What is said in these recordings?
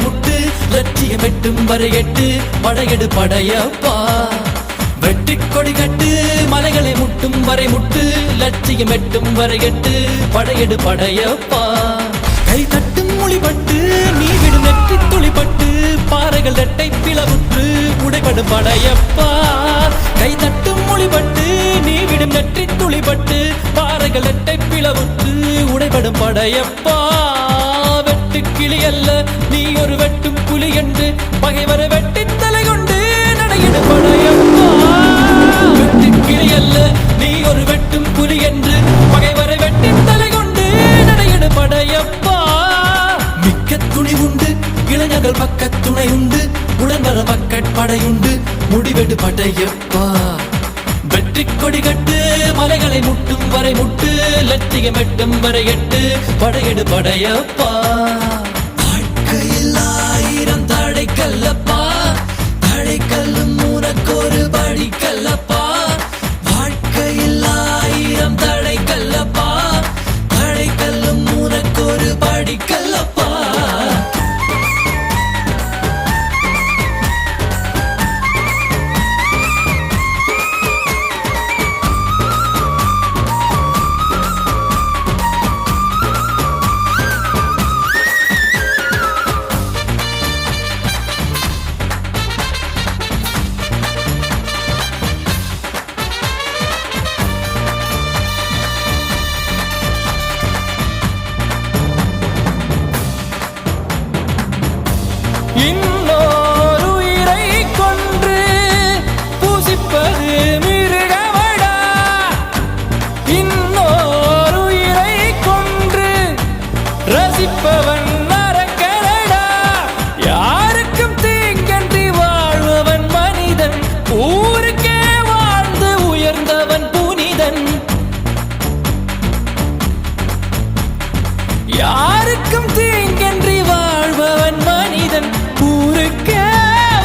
முட்டு லட்சியம் எட்டும் வரை எட்டு படையெடு படையப்பா வெற்றி கொடி கட்டு மலைகளை முட்டும் வரை முட்டு லட்சியம் எட்டும் வரை எட்டு படையெடு படையப்பா கை தட்டும் மொழிபட்டு நீ விடும் நெற்றி துளிப்பட்டு பாறைகள் ரெட்டை பிளவுற்று உடைபடும் படையப்பா கை தட்டும் மொழிபட்டு நீ விடும் நெற்றி துளிப்பட்டு பாறைகள் ரெட்டை பிளவுற்று உடைபடும் படையப்பா வெட்டு கிளி அல்ல நீ ஒரு வெட்டும் புலி என்று பகைவரை வெட்டி தலை கொண்டு நடையிடு படையப்பா வெட்டு கிளி அல்ல நீ ஒரு வெட்டும் புலி என்று பகைவரை வெட்டி தலை கொண்டு நடையிடு படையப்பா மிக்க துணி உண்டு இளைஞர்கள் பக்க துணை உண்டு உடன் வர படையுண்டு முடிவெடு படையப்பா வெற்றி கொடி கட்டு மலைகளை முட்டும் வரை முட்டு லட்சியம் எட்டும் வரை எட்டு படையெடு படையப்பா வாழ்க்கையில் ஆயிரம் தடை கல்லப்பா தடை கல்லும் உனக்கொரு படி கல்லப்பா வாழ்க்கையில் ஆயிரம் தடை கல்லப்பா தடை கல்லும் உனக்கொரு படி கல்லப்பா இன்னொரு உயிரை கொன்று பூசிப்பது மிருகமடா இன்னொரு உயிரை கொன்று ரசிப்பவன் நரக்கரடா யாருக்கும் தீங்கன்றி வாழ்பவன் மனிதன் ஊருக்கே வாழ்ந்து உயர்ந்தவன் புனிதன் யாருக்கும் தீங்கன்றி வாழ்பவன் மனிதன் ஊருக்கே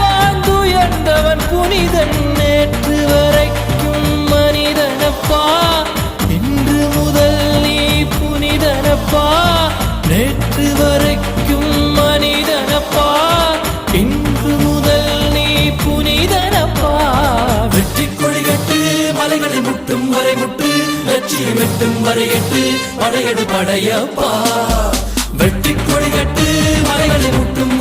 வாழ்ந்துயர்ந்தவன் புனிதன் நேற்று வரைக்கும் மனிதனப்பா இன்று முதல் நீ புனிதனப்பா நேற்று வரைக்கும் மனிதனப்பா இன்று முதல் நீ புனிதனப்பா வெற்றி கொடி கட்டு மலைகளை முட்டும் வரை முட்டு லட்சியம் எட்டும் வரை எட்டு படையெடு படையப்பா வெற்றி கொடி கட்டு மலைகளை முட்டும்